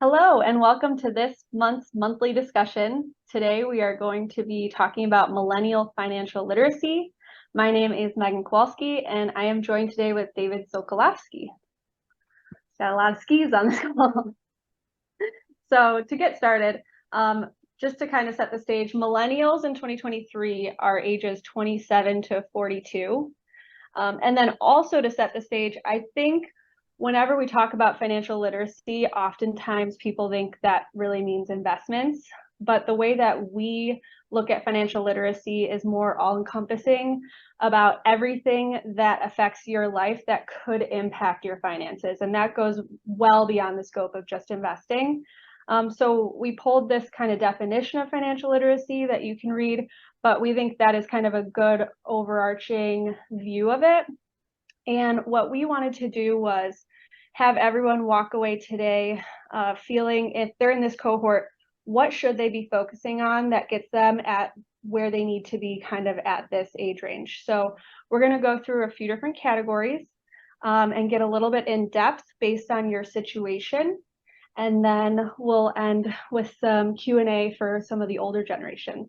Hello, and welcome to this month's monthly discussion. Today, we are going to be talking about millennial financial literacy. My name is Megan Kowalski, and I am joined today with David Sokolovsky. Got a lot of skis on this call. So to get started, just to kind of set the stage, millennials in 2023 are ages 27 to 42. And then also to set the stage, I think whenever we talk about financial literacy, oftentimes people think that really means investments. But the way that we look at financial literacy is more all-encompassing about everything that affects your life that could impact your finances. And that goes well beyond the scope of just investing. So we pulled this kind of definition of financial literacy that you can read, but we think that is kind of a good overarching view of it. And what we wanted to do was have everyone walk away today feeling, if they're in this cohort, what should they be focusing on that gets them at where they need to be kind of at this age range. So we're going to go through a few different categories and get a little bit in depth based on your situation. And then we'll end with some Q&A for some of the older generations.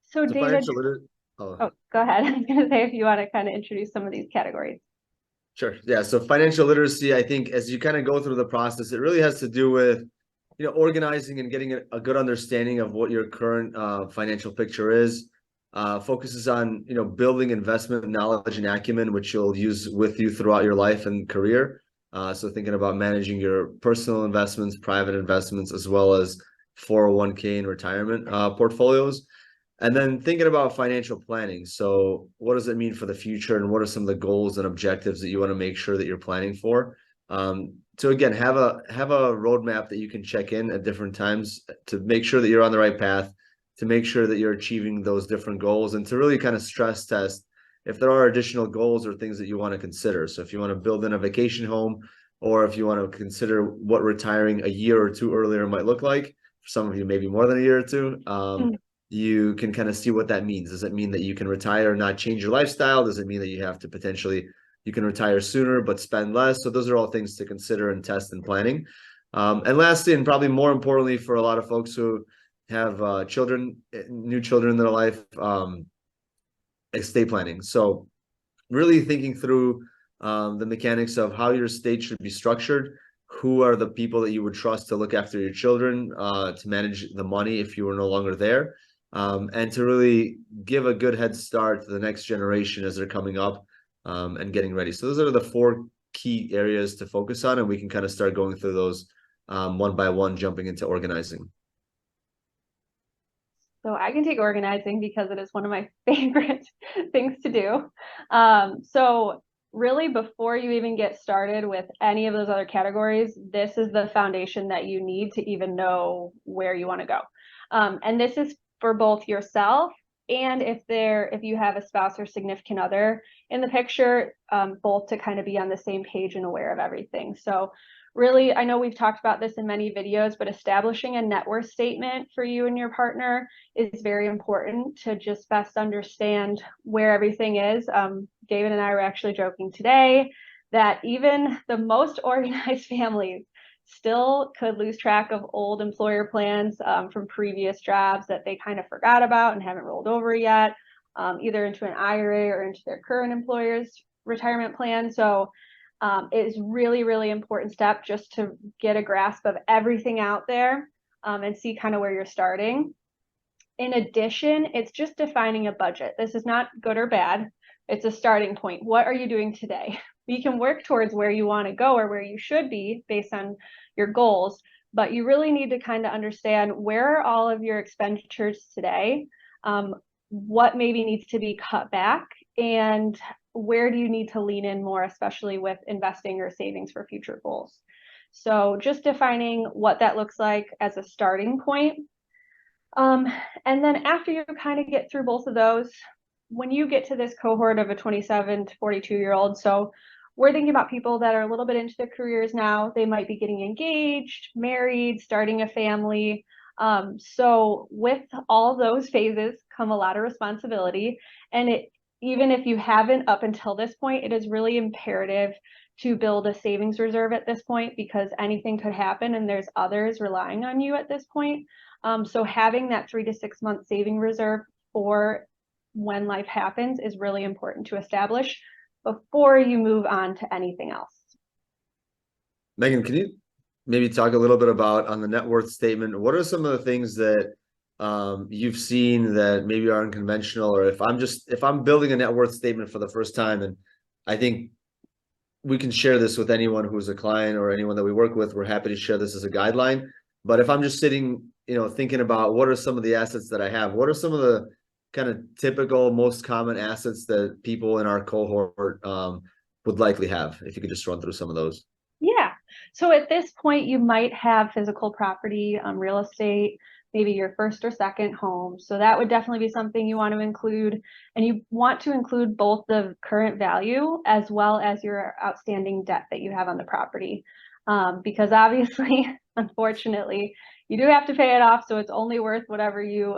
So David, oh, go ahead. I was going to say if you want to kind of introduce some of these categories. Sure. Yeah. So financial literacy, I think as you kind of go through the process, it really has to do with, organizing and getting a good understanding of what your current financial picture is. Focuses on, building investment knowledge and acumen, which you'll use with you throughout your life and career. So thinking about managing your personal investments, private investments, as well as 401k and retirement portfolios. And then thinking about financial planning. So what does it mean for the future, and what are some of the goals and objectives that you want to make sure that you're planning for? So again, have a roadmap that you can check in at different times to make sure that you're on the right path, to make sure that you're achieving those different goals, and to really kind of stress test if there are additional goals or things that you want to consider. So if you want to build in a vacation home, or if you want to consider what retiring a year or two earlier might look like, for some of you, maybe more than a year or two, you can kind of see what that means. Does it mean that you can retire and not change your lifestyle? Does it mean that you have to you can retire sooner but spend less? So those are all things to consider and test in planning. And lastly, and probably more importantly for a lot of folks who have new children in their life, estate planning. So really thinking through the mechanics of how your estate should be structured. Who are the people that you would trust to look after your children, to manage the money if you were no longer there? And to really give a good head start to the next generation as they're coming up and getting ready. So those are the four key areas to focus on, and we can kind of start going through those one by one, jumping into organizing. So I can take organizing because it is one of my favorite things to do. So really, before you even get started with any of those other categories, this is the foundation that you need to even know where you want to go. And this is for both yourself and if you have a spouse or significant other in the picture, both to kind of be on the same page and aware of everything. So really, I know we've talked about this in many videos, but establishing a net worth statement for you and your partner is very important to just best understand where everything is. David and I were actually joking today that even the most organized families still could lose track of old employer plans from previous jobs that they kind of forgot about and haven't rolled over yet, either into an IRA or into their current employer's retirement plan. So it is really, really important step just to get a grasp of everything out there and see kind of where you're starting. In addition, it's just defining a budget. This is not good or bad. It's a starting point. What are you doing today? You can work towards where you want to go or where you should be based on your goals, but you really need to kind of understand where are all of your expenditures today, what maybe needs to be cut back, and where do you need to lean in more, especially with investing or savings for future goals. So just defining what that looks like as a starting point. And then after you kind of get through both of those, when you get to this cohort of a 27 to 42-year-old, so we're thinking about people that are a little bit into their careers now. They might be getting engaged, married, starting a family. So with all those phases come a lot of responsibility. And even if you haven't up until this point, it is really imperative to build a savings reserve at this point, because anything could happen and there's others relying on you at this point. So having that 3 to 6 month saving reserve for when life happens is really important to establish before you move on to anything else. Megan, can you maybe talk a little bit about on the net worth statement, what are some of the things that you've seen that maybe are unconventional, or if I'm building a net worth statement for the first time, and I think we can share this with anyone who's a client or anyone that we work with, we're happy to share this as a guideline. But if I'm just sitting, thinking about what are some of the assets that I have, what are some of the kind of typical, most common assets that people in our cohort would likely have, if you could just run through some of those. Yeah. So at this point, you might have physical property, real estate, maybe your first or second home. So that would definitely be something you want to include. And you want to include both the current value as well as your outstanding debt that you have on the property. Because obviously, unfortunately, you do have to pay it off. So it's only worth whatever you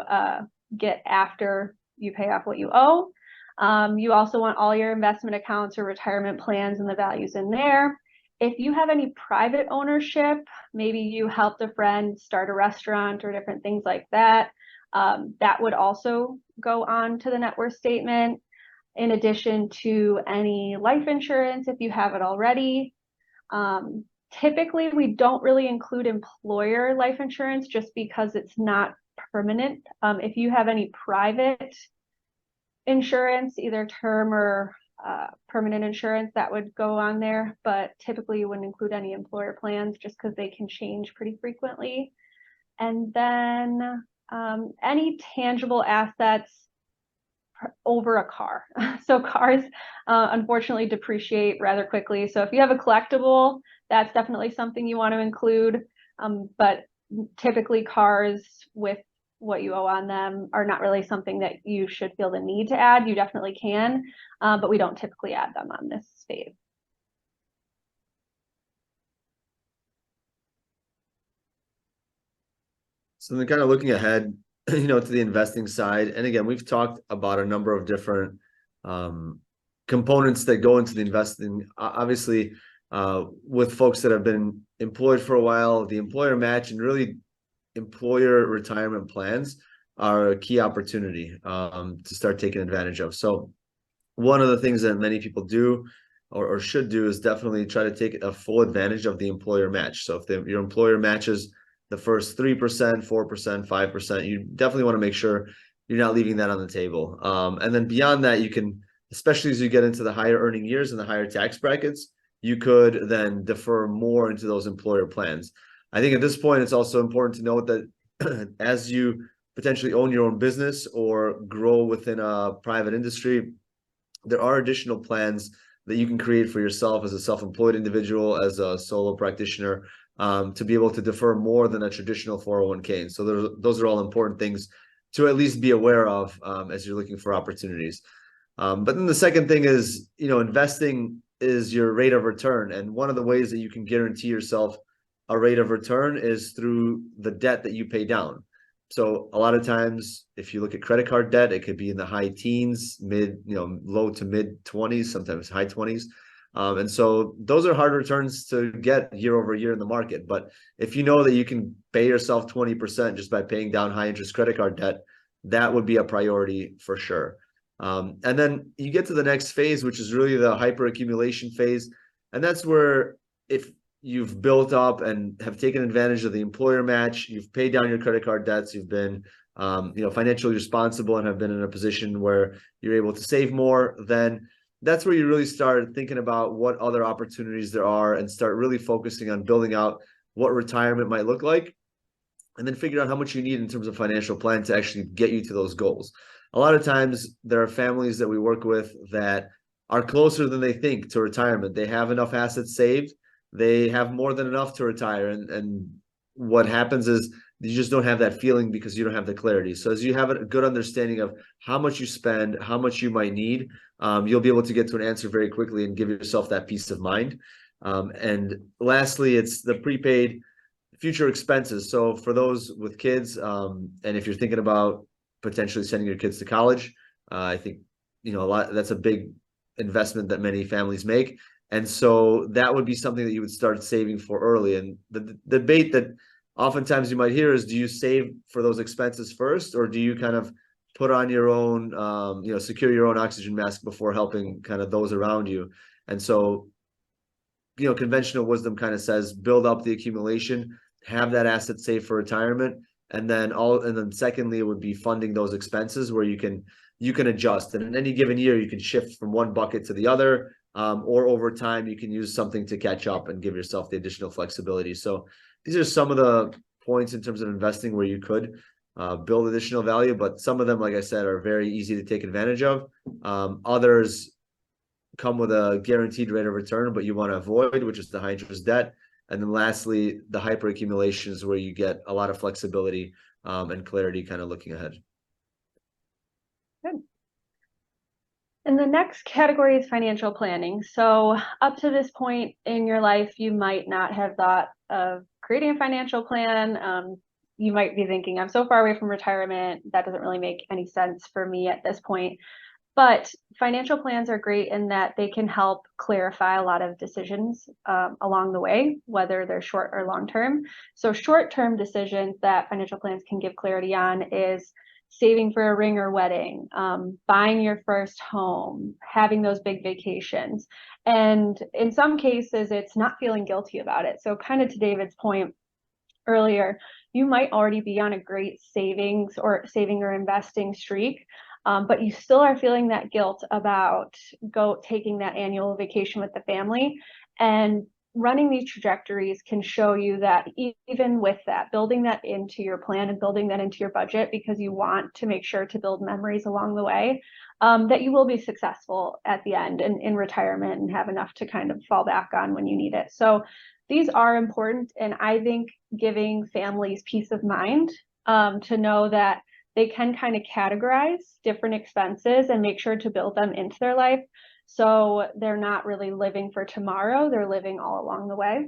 get after you pay off what you owe. You also want all your investment accounts or retirement plans and the values in there. If you have any private ownership, maybe you helped a friend start a restaurant or different things like that, that would also go on to the net worth statement, in addition to any life insurance if you have it already. Typically, we don't really include employer life insurance just because it's not permanent. If you have any private insurance, either term or permanent insurance, that would go on there, but typically you wouldn't include any employer plans just because they can change pretty frequently. And then any tangible assets over a car. So cars unfortunately depreciate rather quickly. So if you have a collectible, that's definitely something you want to include. But typically cars with what you owe on them are not really something that you should feel the need to add. You definitely can, but we don't typically add them on this phase. So then kind of looking ahead, to the investing side. And again, we've talked about a number of different components that go into the investing. Obviously, with folks that have been employed for a while, the employer match and really employer retirement plans are a key opportunity to start taking advantage of. So one of the things that many people do or should do is definitely try to take a full advantage of the employer match. So if your employer matches the first 3%, 4%, 5%, you definitely want to make sure you're not leaving that on the table. And then beyond that, you can, especially as you get into the higher earning years and the higher tax brackets, you could then defer more into those employer plans. I think at this point, it's also important to note that as you potentially own your own business or grow within a private industry, there are additional plans that you can create for yourself as a self-employed individual, as a solo practitioner, to be able to defer more than a traditional 401k. And so those are all important things to at least be aware of as you're looking for opportunities. But then the second thing is, investing is your rate of return. And one of the ways that you can guarantee yourself a rate of return is through the debt that you pay down. So a lot of times, if you look at credit card debt, it could be in the high teens, low to mid 20s, sometimes high 20s. And so those are hard returns to get year over year in the market. But if you know that you can pay yourself 20% just by paying down high interest credit card debt, that would be a priority for sure. And then you get to the next phase, which is really the hyper accumulation phase. And that's where if you've built up and have taken advantage of the employer match, you've paid down your credit card debts, you've been financially responsible and have been in a position where you're able to save more, then that's where you really start thinking about what other opportunities there are and start really focusing on building out what retirement might look like, and then figure out how much you need in terms of financial plan to actually get you to those goals. A lot of times there are families that we work with that are closer than they think to retirement. They have enough assets saved. They have more than enough to retire. And what happens is you just don't have that feeling because you don't have the clarity. So as you have a good understanding of how much you spend, how much you might need, you'll be able to get to an answer very quickly and give yourself that peace of mind. And lastly, it's the prepaid future expenses. So for those with kids, and if you're thinking about potentially sending your kids to college, I think, that's a big investment that many families make. And so that would be something that you would start saving for early. And the debate that oftentimes you might hear is, do you save for those expenses first, or do you kind of put on your own, secure your own oxygen mask before helping kind of those around you? And so, conventional wisdom kind of says build up the accumulation, have that asset saved for retirement, and then secondly, it would be funding those expenses where you can adjust. And in any given year, you can shift from one bucket to the other, or over time, you can use something to catch up and give yourself the additional flexibility. So these are some of the points in terms of investing where you could build additional value, but some of them, like I said, are very easy to take advantage of. Others come with a guaranteed rate of return, but you want to avoid, which is the high interest debt. And then lastly, the hyper accumulation is where you get a lot of flexibility and clarity kind of looking ahead. Good. And the next category is financial planning. So up to this point in your life, you might not have thought of creating a financial plan. You might be thinking, I'm so far away from retirement, that doesn't really make any sense for me at this point. But financial plans are great in that they can help clarify a lot of decisions along the way, whether they're short or long term. So short-term decisions that financial plans can give clarity on is saving for a ring or wedding, buying your first home, having those big vacations. And in some cases, it's not feeling guilty about it. So kind of to David's point earlier, you might already be on a great saving or investing streak. But you still are feeling that guilt about taking that annual vacation with the family. And running these trajectories can show you that even with that, building that into your plan and building that into your budget, because you want to make sure to build memories along the way, that you will be successful at the end and in retirement and have enough to kind of fall back on when you need it. So these are important. And I think giving families peace of mind to know that they can kind of categorize different expenses and make sure to build them into their life. So they're not really living for tomorrow, they're living all along the way.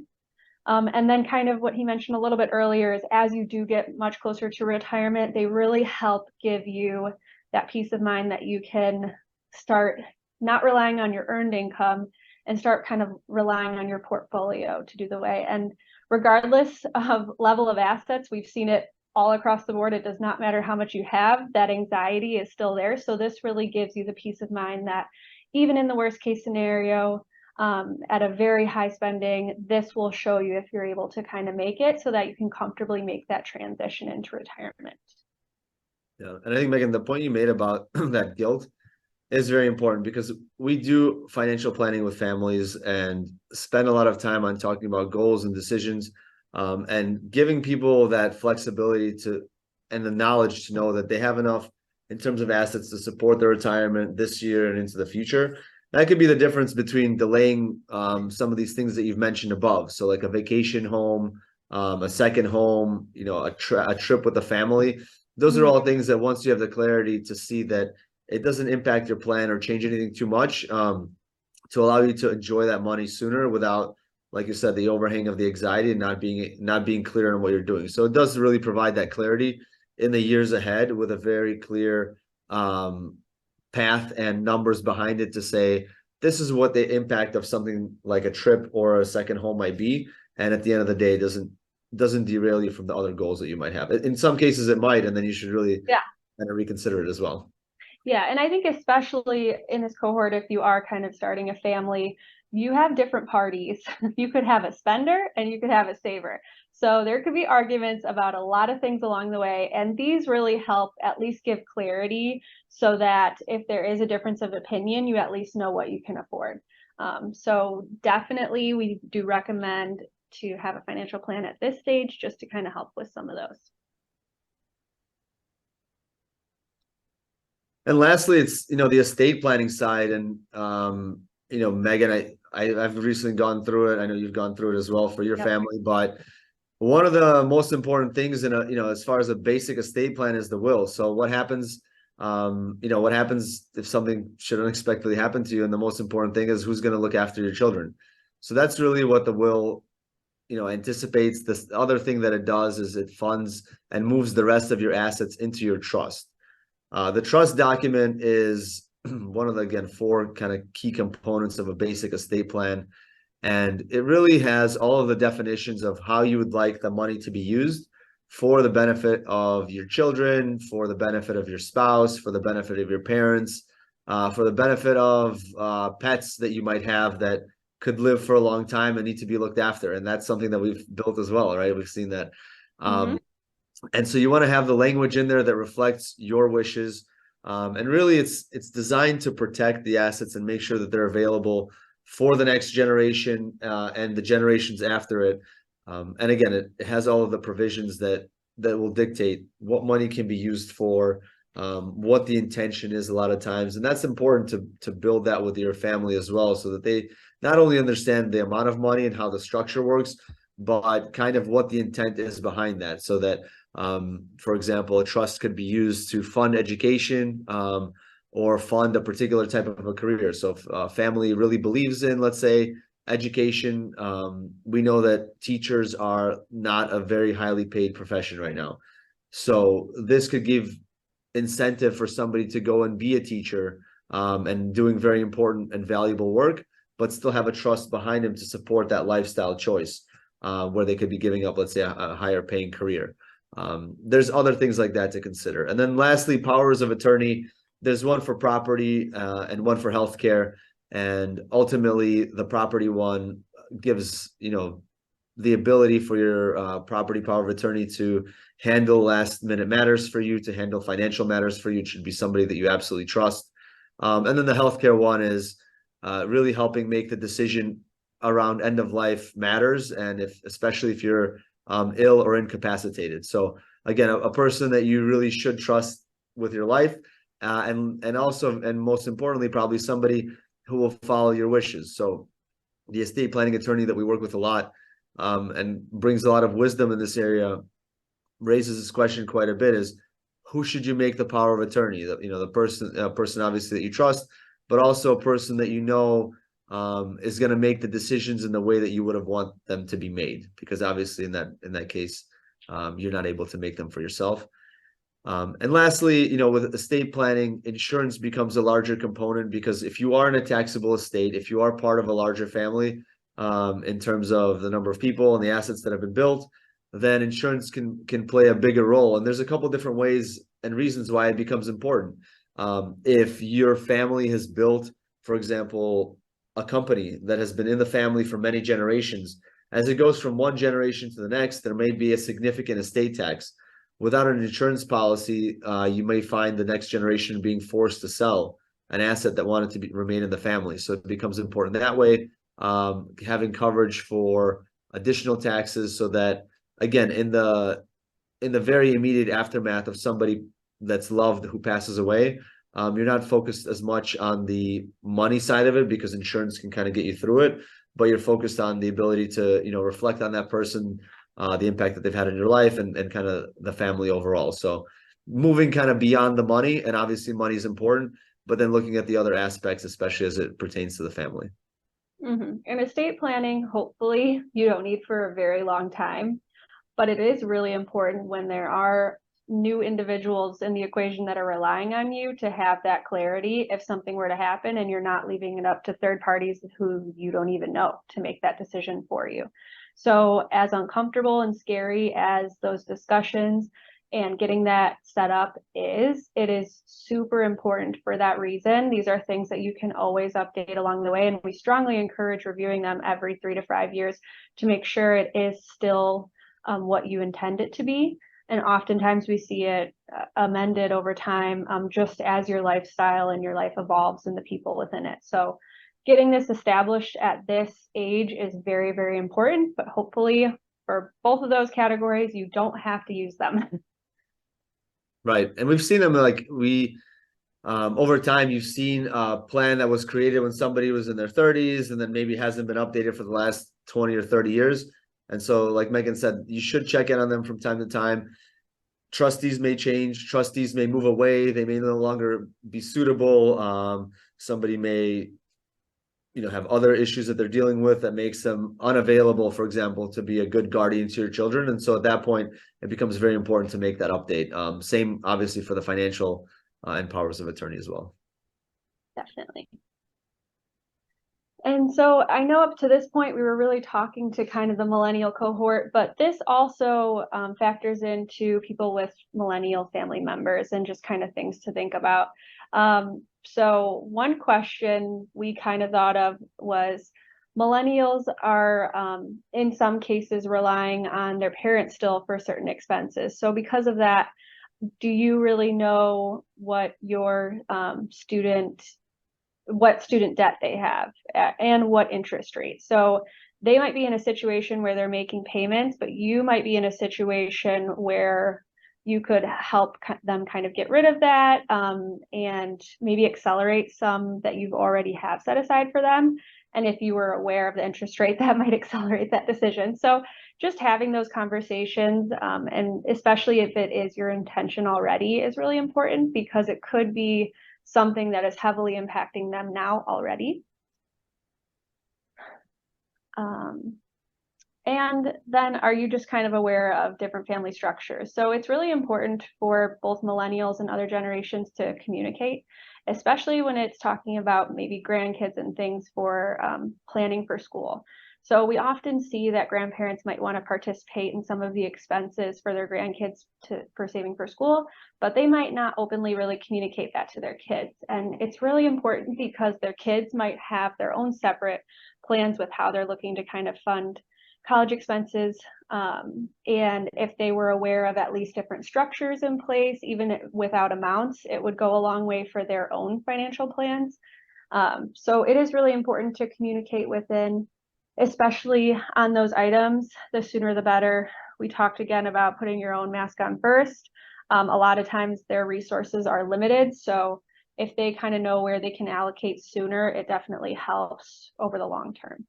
And then kind of what he mentioned a little bit earlier is as you do get much closer to retirement, they really help give you that peace of mind that you can start not relying on your earned income and start kind of relying on your portfolio to do the way. And regardless of level of assets, we've seen it all across the board. It does not matter how much you have, that anxiety is still there. So this really gives you the peace of mind that even in the worst case scenario, at a very high spending, this will show you if you're able to kind of make it so that you can comfortably make that transition into retirement. Yeah, and I think, Megan, the point you made about that guilt is very important, because we do financial planning with families and spend a lot of time on talking about goals and decisions. And giving people that flexibility and the knowledge to know that they have enough in terms of assets to support their retirement this year and into the future. That could be the difference between delaying some of these things that you've mentioned above. So like a vacation home, a second home, a trip with the family. Those are all things that once you have the clarity to see that it doesn't impact your plan or change anything too much, to allow you to enjoy that money sooner without, like you said, the overhang of the anxiety and not being clear on what you're doing. So it does really provide that clarity in the years ahead with a very clear path and numbers behind it to say, this is what the impact of something like a trip or a second home might be. And at the end of the day, it doesn't derail you from the other goals that you might have. In some cases it might, and then you should really kind of reconsider it as well. Yeah, and I think especially in this cohort, if you are kind of starting a family, you have different parties. You could have a spender and you could have a saver. So there could be arguments about a lot of things along the way. And these really help at least give clarity so that if there is a difference of opinion, you at least know what you can afford. So definitely we do recommend to have a financial plan at this stage just to kind of help with some of those. And lastly, it's, the estate planning side. And, Megan, I've recently gone through it. I know you've gone through it as well for your family, but one of the most important things as far as a basic estate plan is the will. So what happens, what happens if something should unexpectedly happen to you? And the most important thing is who's going to look after your children. So that's really what the will, anticipates. This other thing that it does is it funds and moves the rest of your assets into your trust. The trust document is one of the, again, four kind of key components of a basic estate plan. And it really has all of the definitions of how you would like the money to be used for the benefit of your children, for the benefit of your spouse, for the benefit of your parents, for the benefit of pets that you might have that could live for a long time and need to be looked after. And that's something that we've built as well, right? We've seen that. And so you want to have the language in there that reflects your wishes. And really it's designed to protect the assets and make sure that they're available for the next generation and the generations after it. And again, it has all of the provisions that will dictate what money can be used for, what the intention is a lot of times. And that's important to build that with your family as well, so that they not only understand the amount of money and how the structure works, but kind of what the intent is behind that. So that, for example, a trust could be used to fund education, or fund a particular type of a career. So if a family really believes in, let's say, education, we know that teachers are not a very highly paid profession right now. So this could give incentive for somebody to go and be a teacher, and doing very important and valuable work, but still have a trust behind them to support that lifestyle choice, where they could be giving up, let's say, a higher paying career. There's other things like that to consider. And then lastly, powers of attorney. There's one for property and one for healthcare. And ultimately, the property one gives, the ability for your property power of attorney to handle last minute matters for you, to handle financial matters for you. It should be somebody that you absolutely trust. And then the healthcare one is really helping make the decision around end of life matters, and especially if you're ill or incapacitated. So again, a person that you really should trust with your life. And also, and most importantly, probably somebody who will follow your wishes. So the estate planning attorney that we work with a lot, and brings a lot of wisdom in this area, raises this question quite a bit: is who should you make the power of attorney? The person obviously that you trust, but also a person that is going to make the decisions in the way that you would have want them to be made, because obviously in that case, you're not able to make them for yourself. And lastly, with estate planning, insurance becomes a larger component, because if you are in a taxable estate, if you are part of a larger family, in terms of the number of people and the assets that have been built, then insurance can play a bigger role. And there's a couple different ways and reasons why it becomes important. If your family has built, for example, a company that has been in the family for many generations, as it goes from one generation to the next, there may be a significant estate tax. Without an insurance policy, you may find the next generation being forced to sell an asset that wanted to remain in the family. So it becomes important that way, having coverage for additional taxes, so that, again, in the very immediate aftermath of somebody that's loved who passes away, you're not focused as much on the money side of it, because insurance can kind of get you through it, but you're focused on the ability to, reflect on that person, the impact that they've had in your life, and kind of the family overall. So moving kind of beyond the money, and obviously money is important, but then looking at the other aspects, especially as it pertains to the family. And estate planning, hopefully you don't need for a very long time, but it is really important when there are new individuals in the equation that are relying on you to have that clarity if something were to happen, and you're not leaving it up to third parties who you don't even know to make that decision for you. So as uncomfortable and scary as those discussions and getting that set up it is super important for that reason. These are things that you can always update along the way, and we strongly encourage reviewing them every 3 to 5 years to make sure it is still what you intend it to be. And oftentimes we see it amended over time, just as your lifestyle and your life evolves and the people within it. So getting this established at this age is very, very important, but hopefully for both of those categories, you don't have to use them. Right. And we've seen them, like over time, you've seen a plan that was created when somebody was in their 30s and then maybe hasn't been updated for the last 20 or 30 years. And so, like Megan said, you should check in on them from time to time. Trustees may change. Trustees may move away. They may no longer be suitable. Somebody may, have other issues that they're dealing with that makes them unavailable, for example, to be a good guardian to your children. And so at that point, it becomes very important to make that update. Same, obviously, for the financial and powers of attorney as well. Definitely. And so I know up to this point, we were really talking to kind of the millennial cohort, but this also factors into people with millennial family members and just kind of things to think about. So one question we kind of thought of was millennials are in some cases relying on their parents still for certain expenses. So because of that, do you really know what your what student debt they have and what interest rate? So they might be in a situation where they're making payments, but you might be in a situation where you could help them kind of get rid of that and maybe accelerate some that you've already have set aside for them. And if you were aware of the interest rate, that might accelerate that decision. So just having those conversations, and especially if it is your intention already, is really important because it could be something that is heavily impacting them now already. And then are you just kind of aware of different family structures? So it's really important for both millennials and other generations to communicate, especially when it's talking about maybe grandkids and things for planning for school. So we often see that grandparents might want to participate in some of the expenses for their grandkids for saving for school, but they might not openly really communicate that to their kids. And it's really important because their kids might have their own separate plans with how they're looking to kind of fund college expenses. And if they were aware of at least different structures in place, even without amounts, it would go a long way for their own financial plans. So it is really important to communicate within, especially on those items. The sooner the better. We talked again about putting your own mask on first. A lot of times their resources are limited. So if they kind of know where they can allocate sooner, it definitely helps over the long term.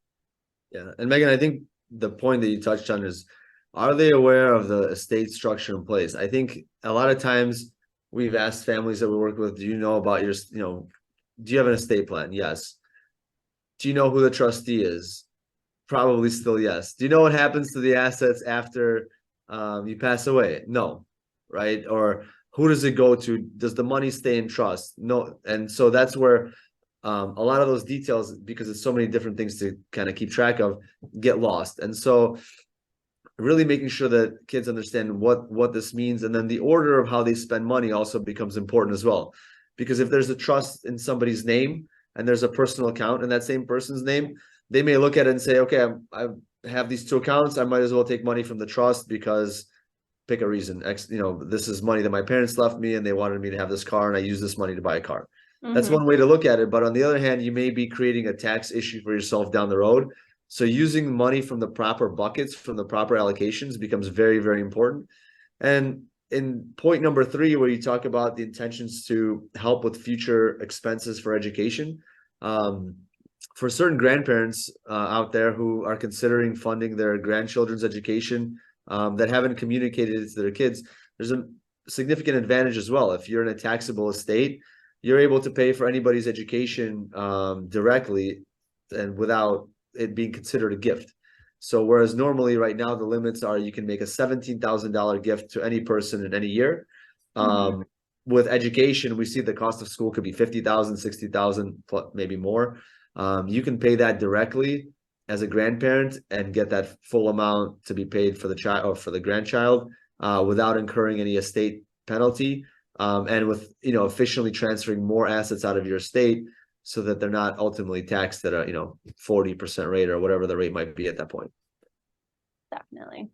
Yeah. And Megan, I think the point that you touched on is, are they aware of the estate structure in place? I think a lot of times we've asked families that we work with, do you know about your, do you have an estate plan? Yes. Do you know who the trustee is? Probably still yes. Do you know what happens to the assets after you pass away? No. Right? Or who does it go to? Does the money stay in trust? No. And so that's where a lot of those details, because it's so many different things to kind of keep track of, get lost. And so really making sure that kids understand what this means, and then the order of how they spend money also becomes important as well. Because if there's a trust in somebody's name and there's a personal account in that same person's name, they may look at it and say, okay, I have these two accounts, I might as well take money from the trust because pick a reason. This is money that my parents left me and they wanted me to have this car, and I use this money to buy a car. That's one way to look at it. But on the other hand, you may be creating a tax issue for yourself down the road. So using money from the proper buckets, from the proper allocations, becomes very, very important. And in point number 3, where you talk about the intentions to help with future expenses for education, for certain grandparents out there who are considering funding their grandchildren's education that haven't communicated it to their kids, there's a significant advantage as well. If you're in a taxable estate, you're able to pay for anybody's education directly and without it being considered a gift. So whereas normally right now the limits are you can make a $17,000 gift to any person in any year. With education, we see the cost of school could be $50,000, $60,000, maybe more. You can pay that directly as a grandparent and get that full amount to be paid for the child or for the grandchild without incurring any estate penalty. And with, efficiently transferring more assets out of your estate so that they're not ultimately taxed at a, 40% rate or whatever the rate might be at that point. Definitely.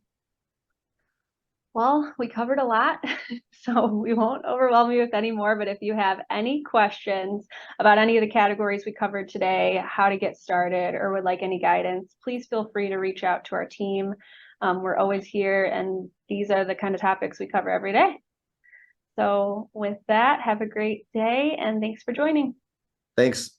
Well, we covered a lot, so we won't overwhelm you with any more, but if you have any questions about any of the categories we covered today, how to get started, or would like any guidance, please feel free to reach out to our team. We're always here, and these are the kind of topics we cover every day. So with that, have a great day, and thanks for joining. Thanks.